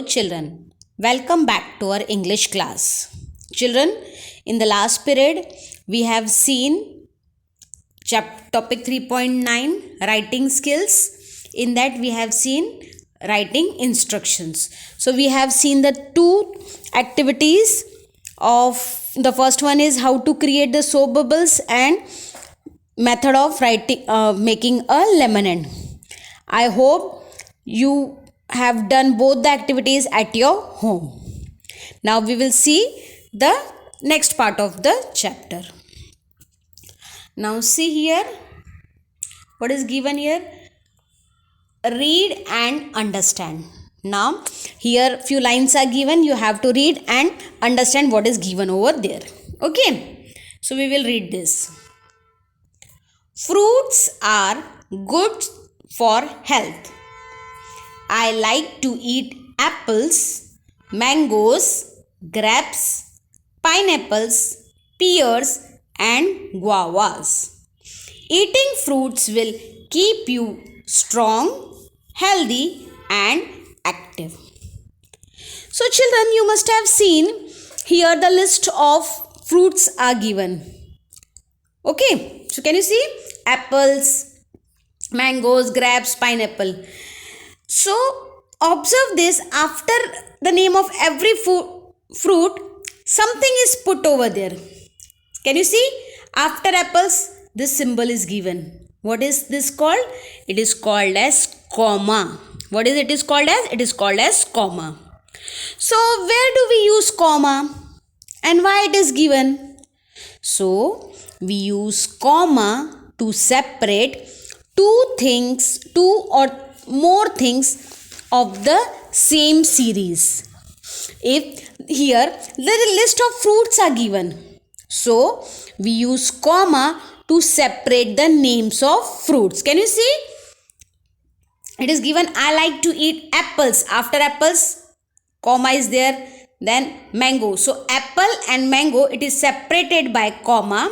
Children, welcome back to our English class. Children, in the last period, we have seen topic 3.9 writing skills. In that, we have seen writing instructions. So, we have seen the two activities of the first one is how to create the soap bubbles and method of writing making a lemonade. I hope you have done both the activities at your home. Now we will see the next part of the chapter. Now see here what is given here. Read and understand. Now here few lines are given. You have to read and understand what is given over there. Okay. So we will read this. Fruits are good for health. I like to eat apples, mangoes, grapes, pineapples, pears, and guavas. Eating fruits will keep you strong, healthy, and active. So, children, you must have seen here the list of fruits are given. Okay, so can you see? Apples, mangoes, grapes, pineapple. So observe this, after the name of every fruit, something is put over there. Can you see? After apples, this symbol is given. What is this called? It is called as comma. What is it is called as? It is called as comma. So where do we use comma and why it is given? So we use comma to separate two or more things of the same series. If here the list of fruits are given, so we use comma to separate the names of fruits. Can you see? It is given I like to eat apples. After apples, comma is there. Then mango. So apple and mango, it is separated by comma.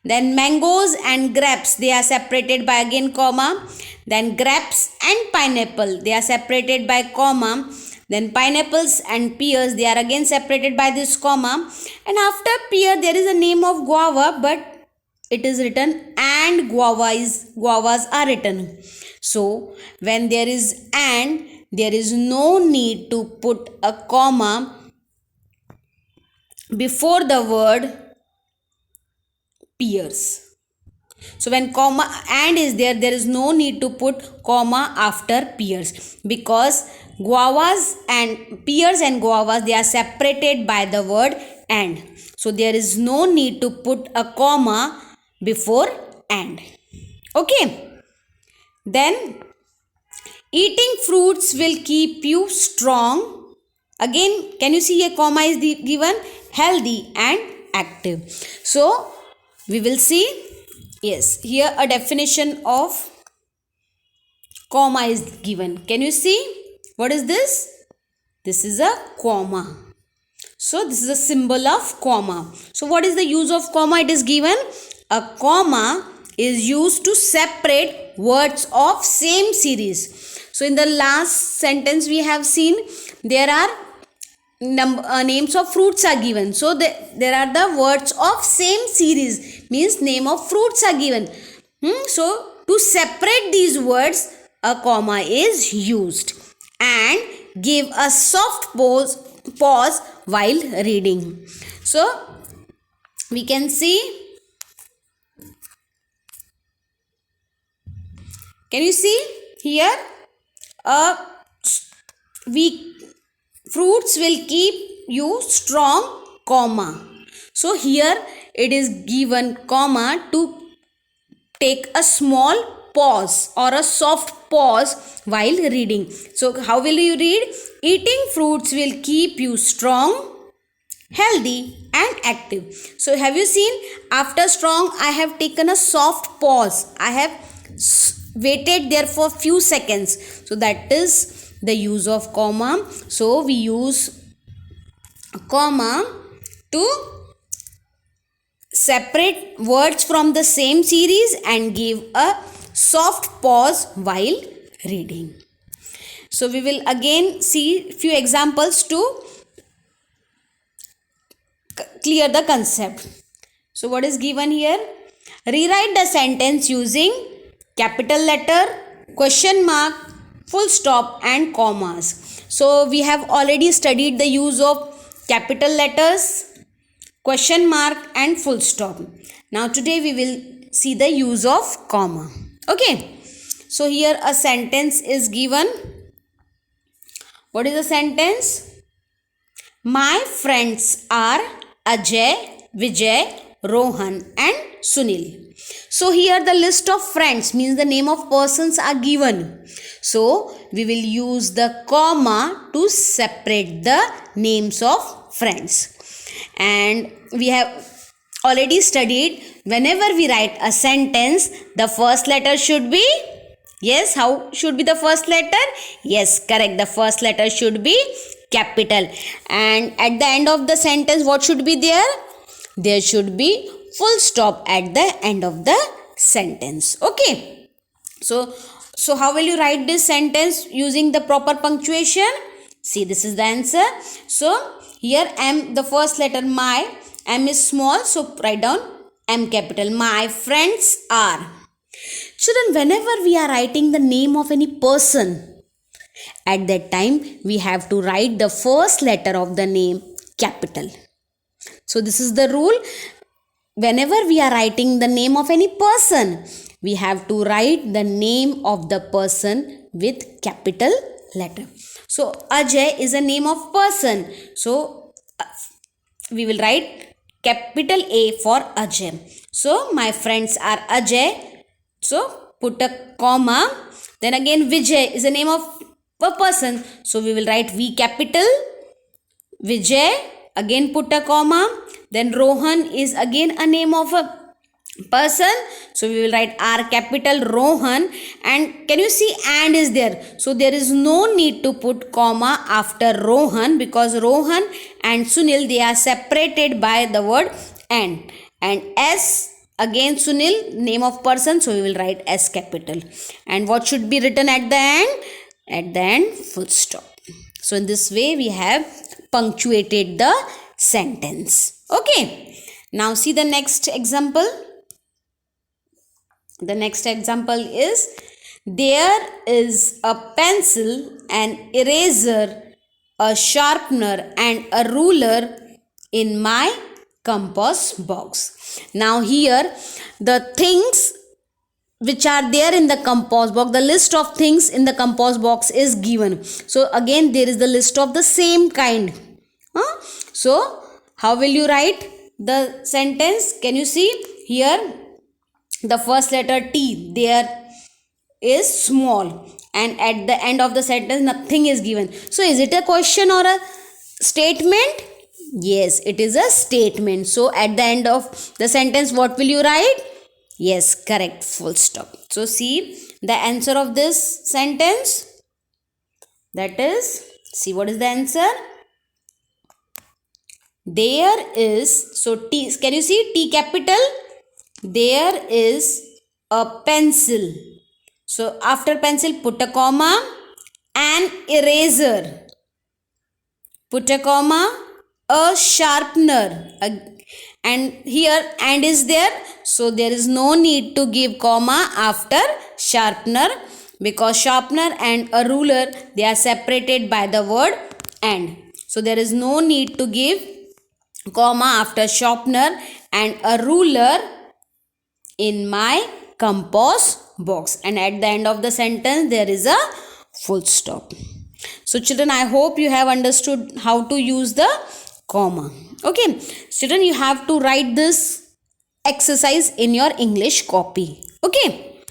Then mangoes and grapes, they are separated by again comma. Then grapes and pineapple, they are separated by comma. Then pineapples and pears, they are again separated by this comma. And after pear, there is a name of guava, but it is written and guavas are written. So when there is and, there is no need to put a comma before the word pears. So when comma and is there, there is no need to put comma after pears, because guavas and pears and guavas, they are separated by the word and. So there is no need to put a comma before and. Okay. Then eating fruits will keep you strong. Again, can you see a comma is given? Healthy and active. So we will see, yes, here a definition of comma is given. Can you see? What is this? This is a comma. So this is a symbol of comma. So what is the use of comma? It is given. A comma is used to separate words of same series. So in the last sentence we have seen there are names of fruits are given. So there are the words of same series, means name of fruits are given. So to separate these words, a comma is used and give a soft pause while reading. So we can see, can you see here? Fruits will keep you strong, comma. So here it is given comma to take a small pause or a soft pause while reading. So how will you read? Eating fruits will keep you strong, healthy and active. So have you seen, after strong I have taken a soft pause. I have waited there for few seconds. So that is the use of comma. So we use comma to separate words from the same series and give a soft pause while reading. So we will again see few examples to clear the concept. So what is given here? Rewrite the sentence using capital letter, question mark, full stop and commas. So we have already studied the use of capital letters, question mark and full stop. Now today we will see the use of comma. Okay. So here a sentence is given. What is the sentence? My friends are Ajay, Vijay, Rohan and Sunil. So here the list of friends means the name of persons are given. So we will use the comma to separate the names of friends. And we have already studied whenever we write a sentence, the first letter should be, yes, how should be the first letter? Yes, correct. The first letter should be capital. And at the end of the sentence, what should be there? There should be full stop at the end of the sentence. Okay. So how will you write this sentence using the proper punctuation? See, this is the answer. So here M, the first letter my, M is small. So write down M capital. My friends are. Children, whenever we are writing the name of any person, at that time we have to write the first letter of the name capital. So this is the rule. Whenever we are writing the name of any person, we have to write the name of the person with capital letter. So Ajay is a name of person. So we will write capital A for Ajay. So my friends are Ajay. So put a comma. Then again Vijay is a name of a person. So we will write V capital Vijay. Again put a comma. Then Rohan is again a name of a person. So we will write R capital Rohan. And can you see and is there? So there is no need to put comma after Rohan, because Rohan and Sunil, they are separated by the word and. And S again Sunil, name of person. So we will write S capital. And what should be written at the end? At the end, full stop. So in this way we have punctuated the sentence. Okay. Now see the next example. The next example is, there is a pencil, an eraser, a sharpener and a ruler in my compost box. Now here the things which are there in the compost box, the list of things in the compost box is given. So again there is the list of the same kind. So how will you write the sentence? Can you see here? The first letter T there is small, and at the end of the sentence nothing is given. So is it a question or a statement? Yes, it is a statement. So at the end of the sentence, what will you write? Yes, correct, full stop. So see the answer of this sentence. That is, see what is the answer? There is, so T, can you see T capital? There is a pencil. So after pencil put a comma, an eraser, put a comma, a sharpener, and here and is there. So there is no need to give comma after sharpener, because sharpener and a ruler, they are separated by the word and. So there is no need to give comma after sharpener and a ruler in my compost box, and at the end of the sentence there is a full stop. So children, I hope you have understood how to use the comma. Okay, children, you have to write this exercise in your English copy. Okay,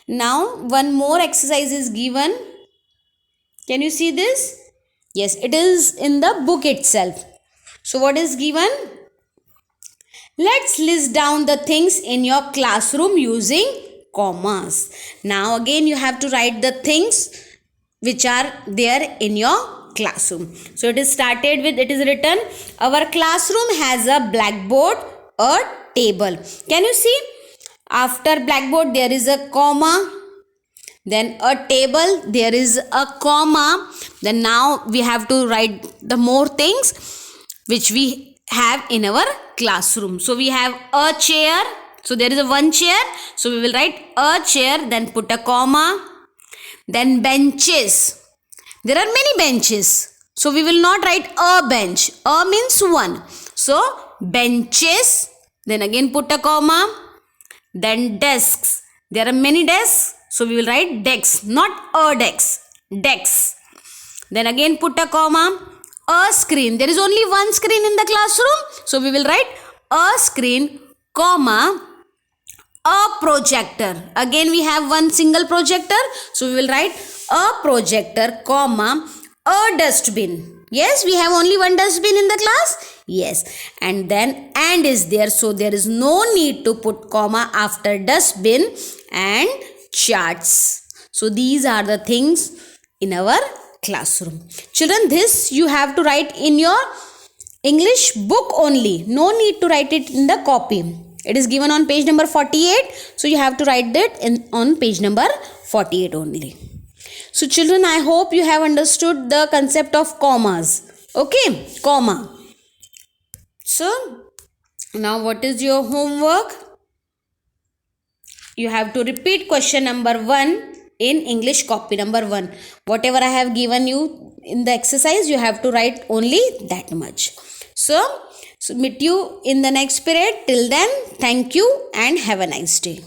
now one more exercise is given. Can you see this? Yes, it is in the book itself. So what is given? Let's list down the things in your classroom using commas. Now again you have to write the things which are there in your classroom. So it is started with, it is written, our classroom has a blackboard, a table. Can you see? After blackboard there is a comma. then a table, there is a comma. Then now we have to write the more things which we have in our classroom. So we have a chair, so there is a one chair, so we will write a chair, then put a comma. Then benches, there are many benches, so we will not write a bench, a means one, so benches, then again put a comma. Then desks, there are many desks, so we will write decks, not a decks, decks. Then again put a comma. A screen, there is only one screen in the classroom, so we will write a screen, comma. A projector, again we have one single projector, so we will write a projector, comma. A dustbin, yes, we have only one dustbin in the class, yes. And then and is there, so there is no need to put comma after dustbin and charts. So these are the things in our classroom. Children, this you have to write in your English book only, no need to write it in the copy. It is given on page number 48, so you have to write that on page number 48 only. So children, I hope you have understood the concept of commas. Okay, comma. So now what is your homework? You have to repeat question number 1 in English copy number 1. Whatever I have given you in the exercise, you have to write only that much. So meet you in the next period. Till then, thank you and have a nice day.